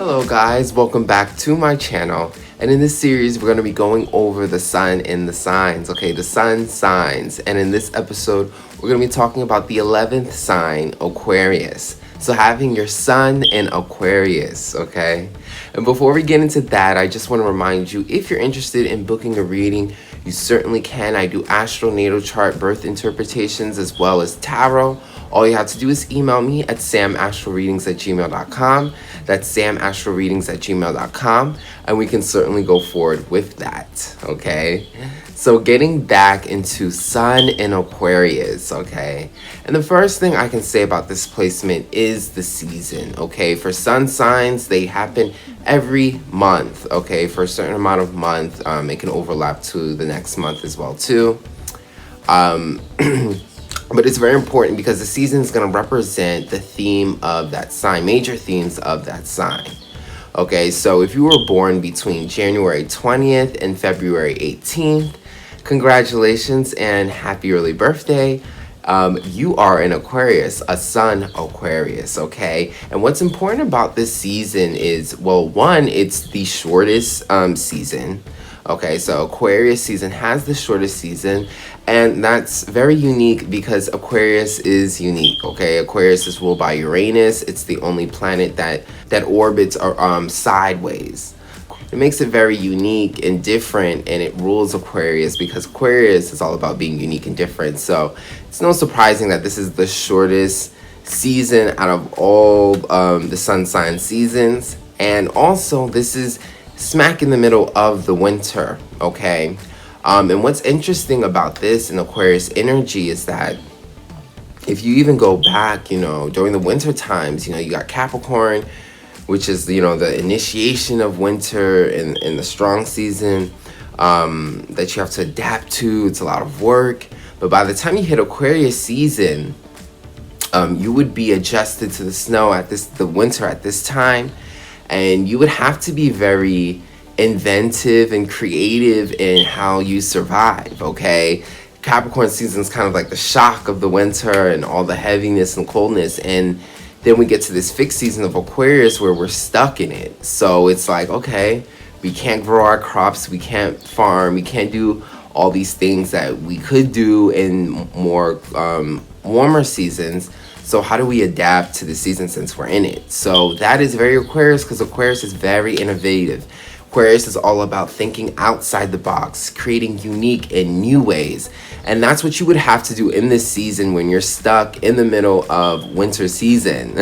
Hello guys, welcome back to my channel. And in this series, we're going to be going over the sun and the signs, okay? The sun signs. And in this episode, we're going to be talking about the 11th sign, Aquarius. So having your sun in Aquarius, okay? And before we get into that, I just want to remind you, if you're interested in booking a reading, you certainly can. I do astro natal chart birth interpretations as well as tarot. All you have to do is email me at samastroreadings@gmail.com. That's samastroreadings@gmail.com, and we can certainly go forward with that, okay? So getting back into Sun in Aquarius, okay? And the first thing I can say about this placement is the season, okay? For sun signs, they happen every month, okay? For a certain amount of month, it can overlap to the next month as well, too. But it's very important because the season is going to represent the theme of that sign, major themes of that sign. Okay, so if you were born between January 20th and February 18th, congratulations and happy early birthday. You are an Aquarius, a sun Aquarius, okay? And what's important about this season is, well, one, it's the shortest season. Okay, so Aquarius season has the shortest season, and that's very unique because Aquarius is unique, okay? Aquarius is ruled by Uranus. It's the only planet that orbits sideways. It makes it very unique and different, and it rules Aquarius because Aquarius is all about being unique and different. So it's no surprising that this is the shortest season out of all the sun sign seasons, and also this is smack in the middle of the winter, okay? And what's interesting about this in Aquarius energy is that if you even go back, during the winter times, you got Capricorn, which is, the initiation of winter and the strong season that you have to adapt to. It's a lot of work. But by the time you hit Aquarius season, you would be adjusted to the snow the winter at this time. And you would have to be very inventive and creative in how you survive, okay? Capricorn season is kind of like the shock of the winter and all the heaviness and coldness. And then we get to this fixed season of Aquarius where we're stuck in it. So it's like, okay, we can't grow our crops, we can't farm, we can't do all these things that we could do in more warmer seasons. So how do we adapt to the season since we're in it? So that is very Aquarius because Aquarius is very innovative. Aquarius is all about thinking outside the box, creating unique and new ways. And that's what you would have to do in this season when you're stuck in the middle of winter season.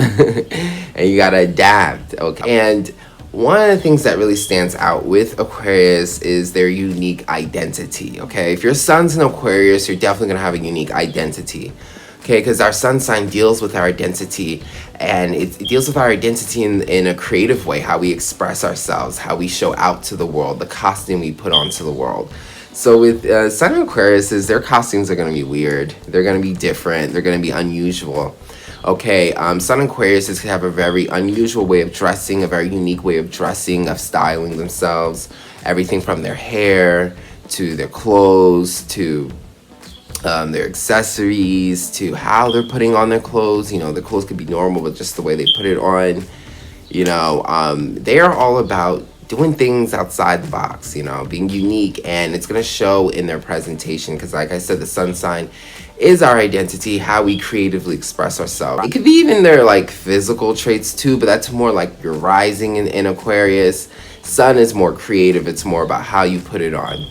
And you got to adapt, okay? And one of the things that really stands out with Aquarius is their unique identity, okay? If your sun's in Aquarius, you're definitely going to have a unique identity. Okay, because our sun sign deals with our identity, and it deals with our identity in a creative way, how we express ourselves, how we show out to the world, the costume we put onto the world. So with Sun and Aquarius, their costumes are going to be weird. They're going to be different. They're going to be unusual. Okay, Sun and Aquarius have a very unusual way of dressing, a very unique way of dressing, of styling themselves. Everything from their hair to their clothes to their accessories to how they're putting on their clothes. The clothes could be normal, but just the way they put it on, they are all about doing things outside the box, being unique, and it's going to show in their presentation because, like I said, the sun sign is our identity, how we creatively express ourselves. It could be even their physical traits too, but that's more like your rising in Aquarius. Sun is more creative. It's more about how you put it on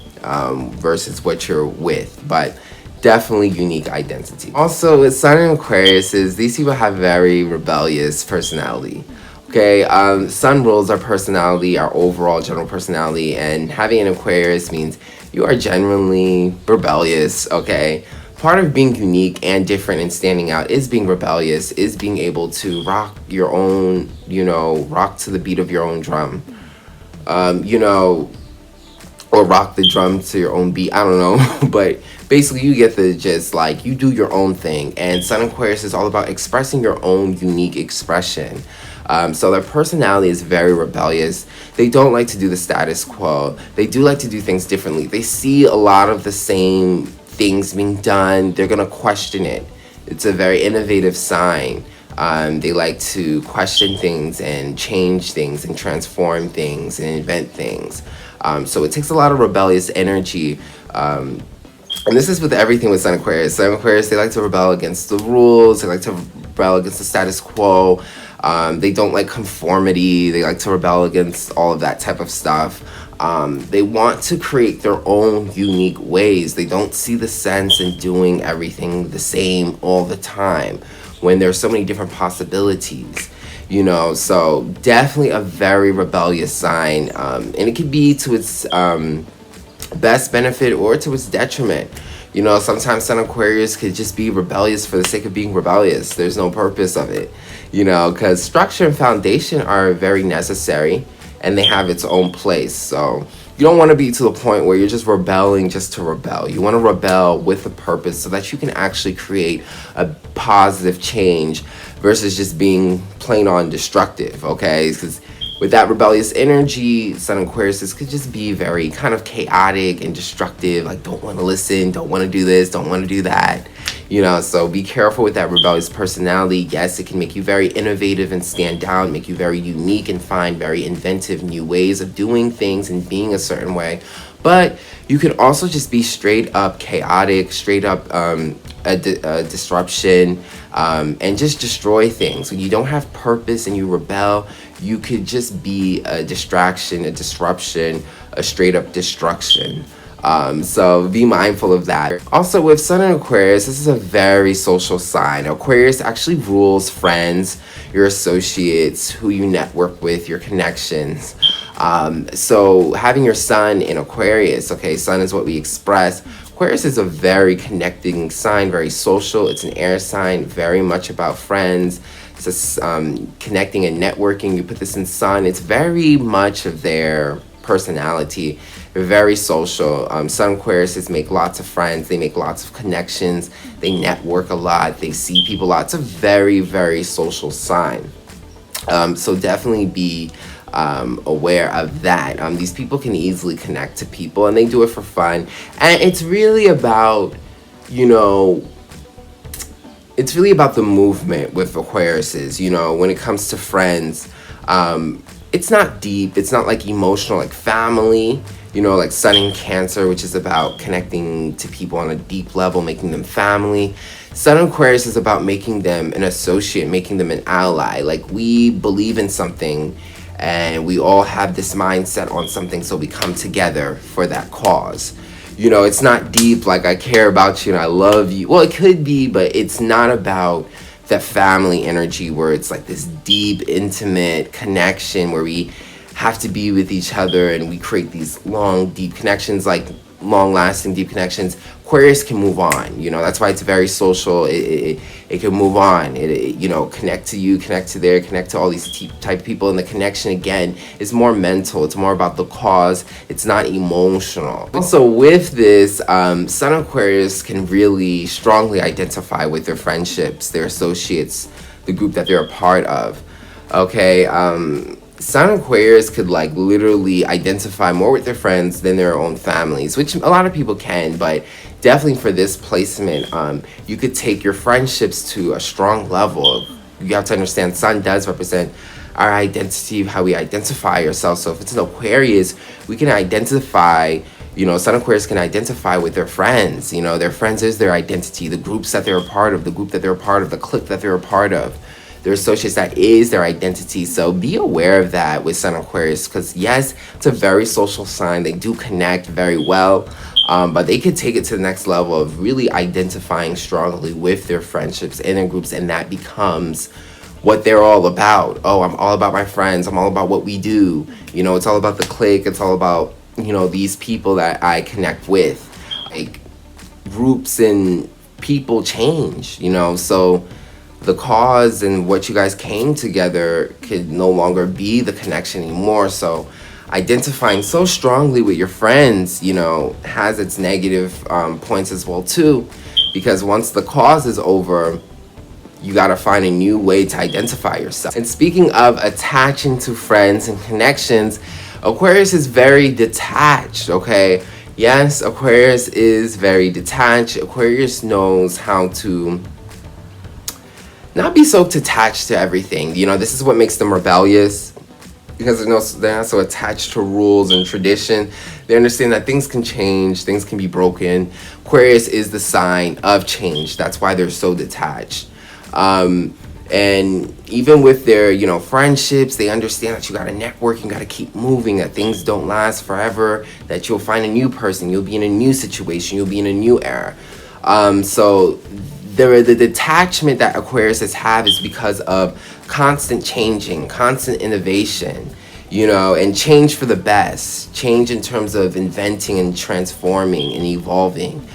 versus what you're with, but definitely unique identity. Also, with Sun and Aquarius, these people have very rebellious personality. Okay, Sun rules our personality, our overall general personality, and having an Aquarius means you are genuinely rebellious, okay? Part of being unique and different and standing out is being rebellious, is being able to rock your own, rock to the beat of your own drum. Or rock the drum to your own beat, I don't know, but basically you get the gist, you do your own thing, and Sun Aquarius is all about expressing your own unique expression. So their personality is very rebellious. They don't like to do the status quo. They do like to do things differently. They see a lot of the same things being done. They're going to question it. It's a very innovative sign. They like to question things and change things and transform things and invent things. So it takes a lot of rebellious energy. And this is with everything with Sun Aquarius. Sun Aquarius, they like to rebel against the rules. They like to rebel against the status quo. They don't like conformity. They like to rebel against all of that type of stuff. They want to create their own unique ways. They don't see the sense in doing everything the same all the time when there's so many different possibilities. So definitely a very rebellious sign. And it could be to its best benefit or to its detriment. Sometimes Sun Aquarius could just be rebellious for the sake of being rebellious. There's no purpose of it, because structure and foundation are very necessary and they have its own place. So you don't want to be to the point where you're just rebelling just to rebel. You want to rebel with a purpose so that you can actually create a positive change versus just being plain on destructive, okay? Because with that rebellious energy, Sun Aquarius could just be very kind of chaotic and destructive, like don't want to listen, don't want to do this, don't want to do that. So be careful with that rebellious personality. Yes, it can make you very innovative and stand out, make you very unique and find very inventive new ways of doing things and being a certain way. But you can also just be straight up chaotic, straight up a disruption, and just destroy things. When you don't have purpose and you rebel, you could just be a distraction, a disruption, a straight up destruction. So be mindful of that. Also with Sun in Aquarius, this is a very social sign. Aquarius actually rules friends, your associates, who you network with, your connections. So having your Sun in Aquarius, okay, Sun is what we express. Aquarius is a very connecting sign, very social. It's an air sign, very much about friends. It's just connecting and networking. You put this in Sun, it's very much of their personality. They're very social. Sun Aquarius make lots of friends. They make lots of connections. They network a lot. They see people a lot. It's a very, very social sign. So definitely be aware of that. These people can easily connect to people and they do it for fun. And it's really about, it's really about the movement with Aquariuses, when it comes to friends. It's not deep. It's not like emotional, like family, like Sun in Cancer, which is about connecting to people on a deep level, making them family. Sun in Aquarius is about making them an associate, making them an ally. Like we believe in something and we all have this mindset on something, so we come together for that cause. It's not deep, like I care about you and I love you. Well, it could be, but it's not about that family energy where it's like this deep, intimate connection where we have to be with each other and we create these long, deep connections, like long-lasting, deep connections. Aquarius can move on, that's why it's very social. It can move on. Connect to you, connect to there, connect to all these type of people. And the connection, again, is more mental. It's more about the cause. It's not emotional. And so with this, Sun Aquarius can really strongly identify with their friendships, their associates, the group that they're a part of. Okay, Sun Aquarius could like literally identify more with their friends than their own families, which a lot of people can, but definitely for this placement, you could take your friendships to a strong level. You have to understand Sun does represent our identity, how we identify ourselves. So if it's an Aquarius, we can identify, Sun Aquarius can identify with their friends. Their friends is their identity, the groups that they're a part of, the group that they're a part of, the clique that they're a part of. Their associates, that is their identity. So be aware of that with Sun Aquarius, because yes, it's a very social sign. They do connect very well, but they could take it to the next level of really identifying strongly with their friendships and their groups, and that becomes what they're all about. Oh, I'm all about my friends. I'm all about what we do. It's all about the clique. It's all about, these people that I connect with. Like, groups and people change, so the cause and what you guys came together could no longer be the connection anymore. So identifying so strongly with your friends, has its negative points as well too, because once the cause is over, you got to find a new way to identify yourself. And speaking of attaching to friends and connections, Aquarius is very detached, okay? Yes, Aquarius is very detached. Aquarius knows how to not be so attached to everything. You know, this is what makes them rebellious, because they're not so attached to rules and tradition. They understand that things can change, things can be broken. Aquarius is the sign of change. That's why they're so detached. And even with their, you know, friendships, they understand that you got to network, you got to keep moving, that things don't last forever, that you'll find a new person, you'll be in a new situation, you'll be in a new era. So the detachment that Aquariuses have is because of constant changing, constant innovation, you know, and change for the best, change in terms of inventing and transforming and evolving.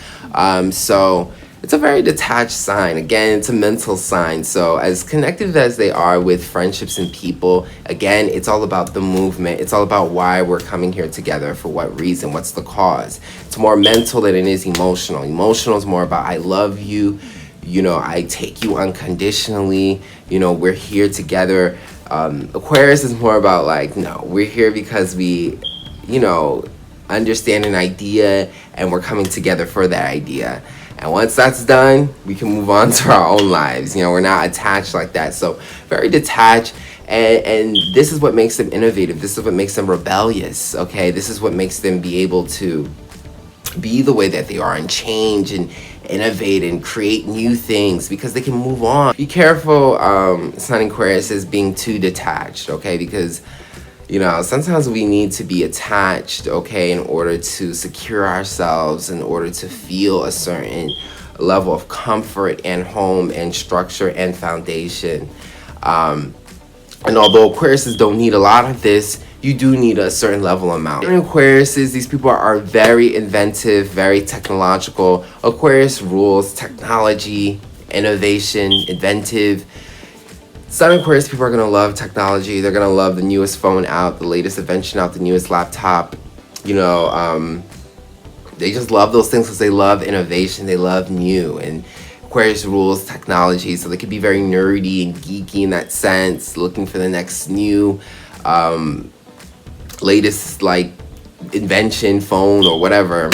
So it's a very detached sign. Again, it's a mental sign. So as connected as they are with friendships and people, again, it's all about the movement. It's all about why we're coming here together, for what reason, what's the cause. It's more mental than it is emotional. Emotional is more about I love you, you know, I take you unconditionally, you know, we're here together. Aquarius is more about like, no, we're here because we, you know, understand an idea and we're coming together for that idea. And once that's done, we can move on to our own lives. You know, we're not attached like that. So very detached. And this is what makes them innovative. This is what makes them rebellious. Okay, this is what makes them be able to be the way that they are and change and innovate and create new things, because they can move on. Be careful, Sun and Aquarius, is being too detached, okay? Because, you know, sometimes we need to be attached, okay, in order to secure ourselves, in order to feel a certain level of comfort and home and structure and foundation. And although Aquariuses don't need a lot of this, you do need a certain level amount. In Aquariuses, these people are very inventive, very technological. Aquarius rules technology, innovation, inventive. Sun Aquarius people are going to love technology. They're going to love the newest phone out, the latest invention out, the newest laptop. You know, they just love those things because they love innovation. They love new. And Aquarius rules technology, so they could be very nerdy and geeky in that sense, looking for the next new, latest like invention, phone or whatever.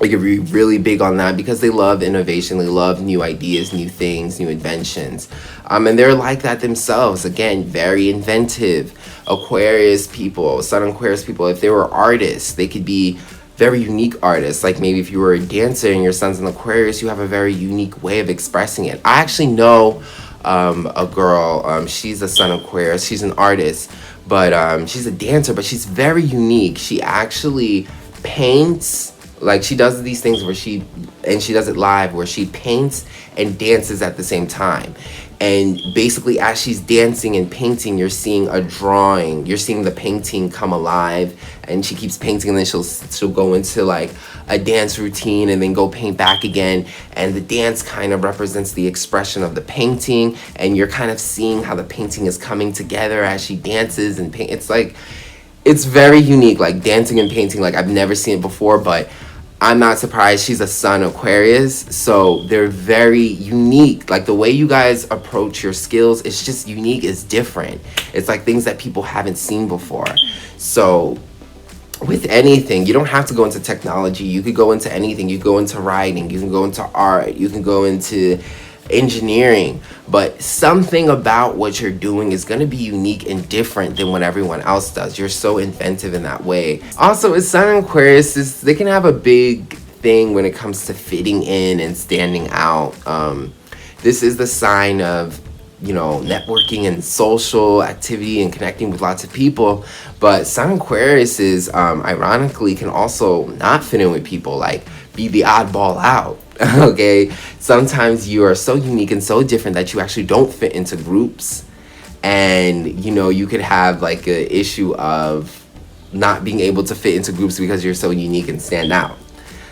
They could be really big on that because they love innovation. They love new ideas, new things, new inventions. And they're like that themselves. Again, very inventive. Aquarius people, Sun Aquarius people, if they were artists, they could be very unique artists. Like maybe if you were a dancer and your Sun's an Aquarius, you have a very unique way of expressing it. I actually know a girl, she's a Sun Aquarius, she's an artist, but she's a dancer, but she's very unique. She actually paints, like she does these things where she does it live, where she paints and dances at the same time. And basically as she's dancing and painting, you're seeing a drawing, you're seeing the painting come alive, and she keeps painting and then she'll go into like a dance routine and then go paint back again, and the dance kind of represents the expression of the painting, and you're kind of seeing how the painting is coming together as she dances and paint. It's like, it's very unique, like dancing and painting. Like I've never seen it before, but I'm not surprised. She's a Sun Aquarius, so they're very unique. Like the way you guys approach your skills, it's just unique, it's different. It's like things that people haven't seen before. So with anything, you don't have to go into technology. You could go into anything. You go into writing, you can go into art, you can go into engineering, but something about what you're doing is going to be unique and different than what everyone else does. You're so inventive in that way. Also, with Sun and Aquarius, they can have a big thing when it comes to fitting in and standing out. This is the sign of, you know, networking and social activity and connecting with lots of people. But Sun Aquarius is, ironically, can also not fit in with people, like be the oddball out. Okay, sometimes you are so unique and so different that you actually don't fit into groups, and you know, you could have like an issue of not being able to fit into groups because you're so unique and stand out.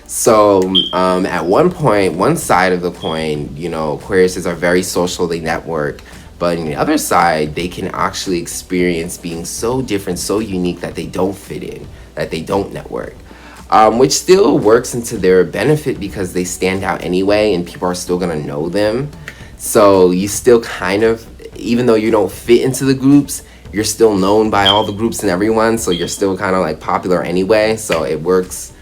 So at one point, one side of the coin, you know, Aquariuses are very social, they network, but on the other side, they can actually experience being so different, so unique that they don't fit in, that they don't network. Which still works into their benefit because they stand out anyway and people are still gonna know them. So you still kind of, even though you don't fit into the groups, you're still known by all the groups and everyone, so you're still kind of like popular anyway, so it works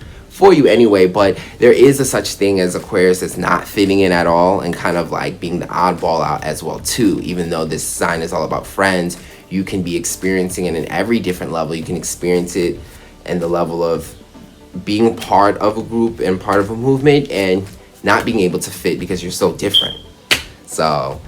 for you anyway. But there is a such thing as Aquarius as not fitting in at all, and kind of like being the oddball out as well too. Even though this sign is all about friends, you can be experiencing it in every different level. You can experience it in the level of being part of a group and part of a movement, and not being able to fit because you're so different. So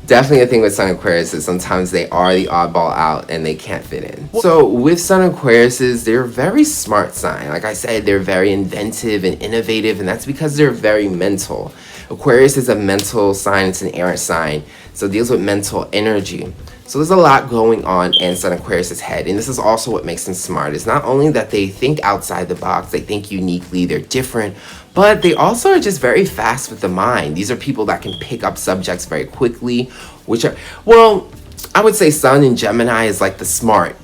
definitely a thing with Sun Aquarius is sometimes they are the oddball out and they can't fit in. So with Sun Aquariuses, they're a very smart sign. Like I said, they're very inventive and innovative, and that's because they're very mental. Aquarius is a mental sign, it's an air sign, so it deals with mental energy. So there's a lot going on in Sun Aquarius' head, and this is also what makes them smart. It's not only that they think outside the box, they think uniquely, they're different, but they also are just very fast with the mind. These are people that can pick up subjects very quickly, which are, well, I would say Sun in Gemini is like the smart,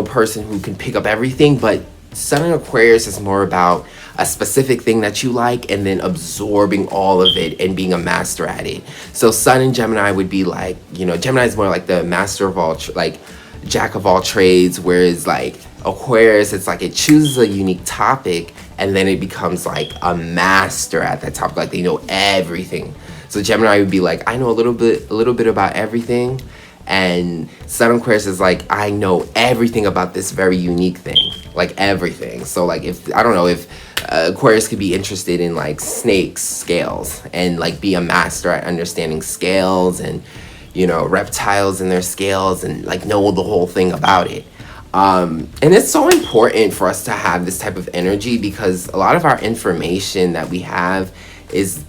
person who can pick up everything, but Sun in Aquarius is more about a specific thing that you like and then absorbing all of it and being a master at it. So Sun in Gemini would be like, Gemini is more like the master of all, jack of all trades, whereas like Aquarius, it's like it chooses a unique topic and then it becomes like a master at that topic, like they know everything. So Gemini would be like, I know a little bit about everything, and Sun Aquarius is like, I know everything about this very unique thing, like everything. So like if Aquarius could be interested in like snakes, scales, and like be a master at understanding scales and reptiles and their scales, and like know the whole thing about it. And it's so important for us to have this type of energy, because a lot of our information that we have is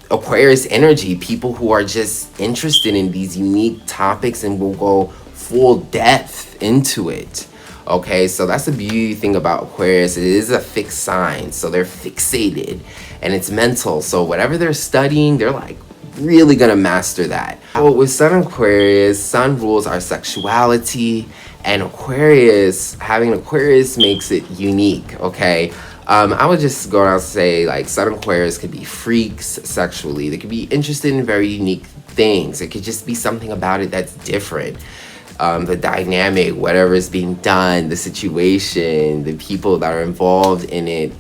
Aquarius energy, people who are just interested in these unique topics and will go full depth into it. Okay, so that's the beauty thing about Aquarius. It is a fixed sign, so they're fixated and it's mental. So whatever they're studying, they're like really gonna master that. But with Sun Aquarius, Sun rules our sexuality, and having Aquarius makes it unique, okay? I would just go around and say like Sun Aquarius could be freaks sexually. They could be interested in very unique things. It could just be something about it that's different. The dynamic, whatever is being done, the situation, the people that are involved in it.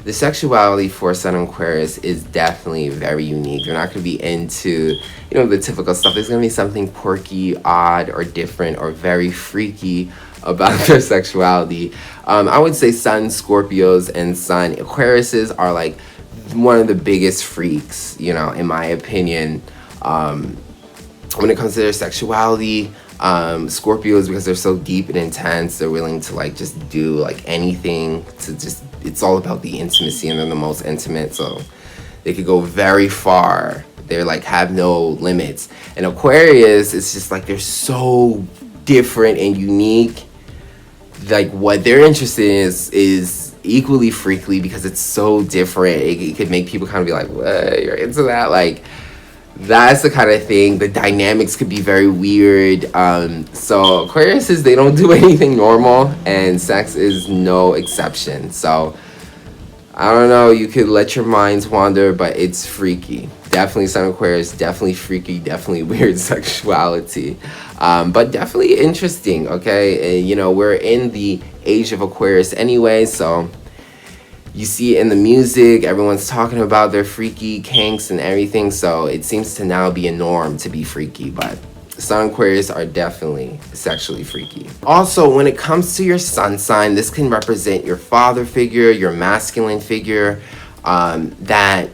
The sexuality for Sun Aquarius is definitely very unique. They're not going to be into, the typical stuff. There's going to be something quirky, odd, or different, or very freaky about their sexuality. I would say Sun Scorpios and Sun Aquariuses are like one of the biggest freaks, in my opinion. When it comes to their sexuality, Scorpios, because they're so deep and intense, they're willing to like just do like anything to just, it's all about the intimacy, and they're the most intimate, so they could go very far. They're like have no limits. And Aquarius, it's just like they're so different and unique. Like what they're interested in is equally freaky, because it's so different. It could make people kind of be like, what, you're into that? Like, that's the kind of thing. The dynamics could be very weird. So Aquariuses, they don't do anything normal, and sex is no exception. So I don't know, you could let your minds wander, but it's freaky. Definitely Sun Aquarius, definitely freaky, definitely weird sexuality. But definitely interesting, okay? And, we're in the age of Aquarius anyway, so you see it in the music, everyone's talking about their freaky kinks and everything, so it seems to now be a norm to be freaky, but Sun Aquarius are definitely sexually freaky. Also, when it comes to your sun sign, this can represent your father figure, your masculine figure, that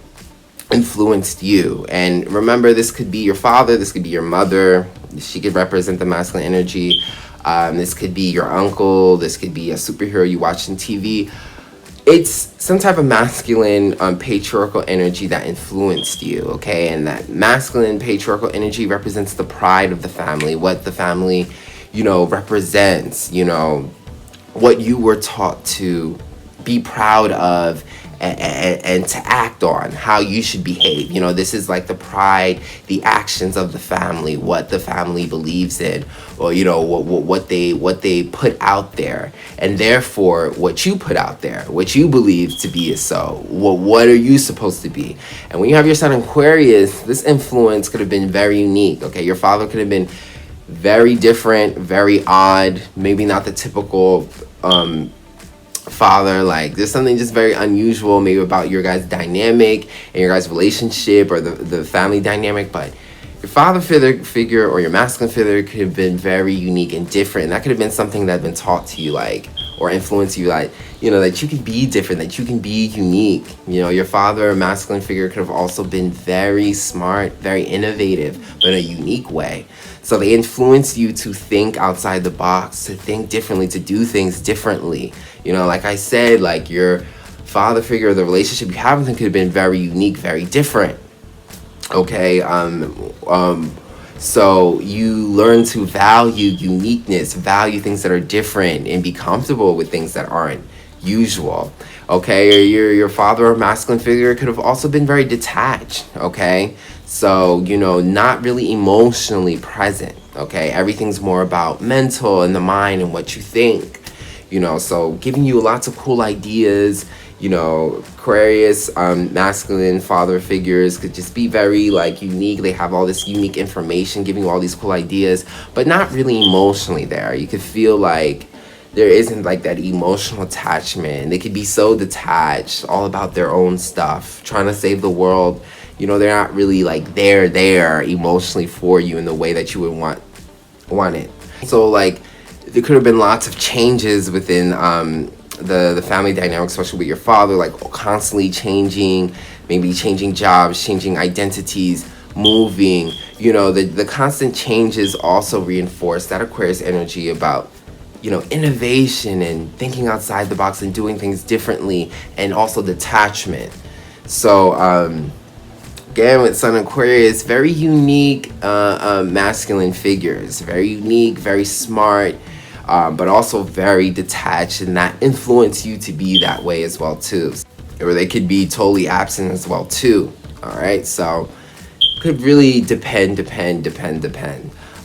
influenced you. And remember, this could be your father, this could be your mother, she could represent the masculine energy, this could be your uncle, this could be a superhero you watch on TV. It's some type of masculine patriarchal energy that influenced you, okay? And that masculine patriarchal energy represents the pride of the family, what the family, represents, what you were taught to be proud of and to act on, how you should behave. This is like the pride, the actions of the family, what the family believes in, or what they put out there, and therefore what you put out there, what you believe to be is so. What are you supposed to be? And when you have your Sun Aquarius, this influence could have been very unique. Okay, your father could have been very different, very odd, maybe not the typical father. Like there's something just very unusual maybe about your guys' dynamic and your guys' relationship, or the family dynamic. But your father figure or your masculine figure could have been very unique and different. And that could have been something that had been taught to you, like, or influenced you, like, you know, that you can be different, that you can be unique. You know, your father or masculine figure could have also been very smart, very innovative, but in a unique way. So they influence you to think outside the box, to think differently, to do things differently. You know, like I said, like your father figure, the relationship you have with him could have been very unique, very different. Okay, so you learn to value uniqueness, value things that are different, and be comfortable with things that aren't usual. Okay, or your father or masculine figure could have also been very detached. Okay, so you know, not really emotionally present. Okay, everything's more about mental and the mind and what you think. You know, so giving you lots of cool ideas. You know, Aquarius, masculine father figures could just be very like unique. They have all this unique information, giving you all these cool ideas, but not really emotionally there. You could feel like there isn't like that emotional attachment. They could be so detached, all about their own stuff, trying to save the world. You know, they're not really like there emotionally for you in the way that you would want it. So like there could have been lots of changes within the family dynamic, especially with your father, like constantly changing, maybe changing jobs, changing identities, moving. You know, the constant changes also reinforce that Aquarius energy about, you know, innovation and thinking outside the box and doing things differently, and also detachment. So again, with Sun Aquarius, very unique masculine figures, very unique, very smart, but also very detached, and that influence you to be that way as well too. Or they could be totally absent as well too. All right, so could really depend.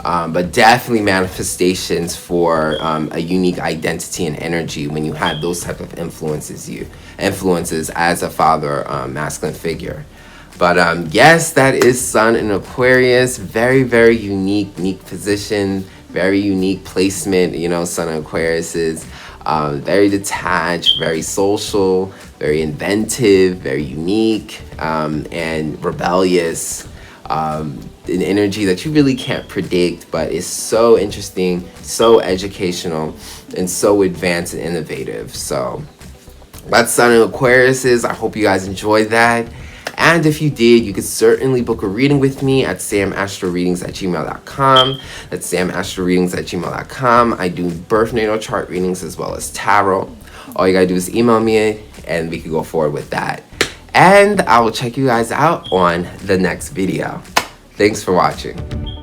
But definitely manifestations for a unique identity and energy when you had those type of influences as a father masculine figure. But yes, that is Sun in Aquarius. Very unique position, very unique placement. You know, Sun in Aquarius is very detached, very social, very inventive, very unique, and rebellious. An energy that you really can't predict, but is so interesting, so educational, and so advanced and innovative. So that's Sun in Aquarius is. I hope you guys enjoyed that. And if you did, you could certainly book a reading with me at samastroreadings@gmail.com. That's samastroreadings@gmail.com. I do birth natal chart readings as well as tarot. All you gotta do is email me and we can go forward with that. And I will check you guys out on the next video. Thanks for watching.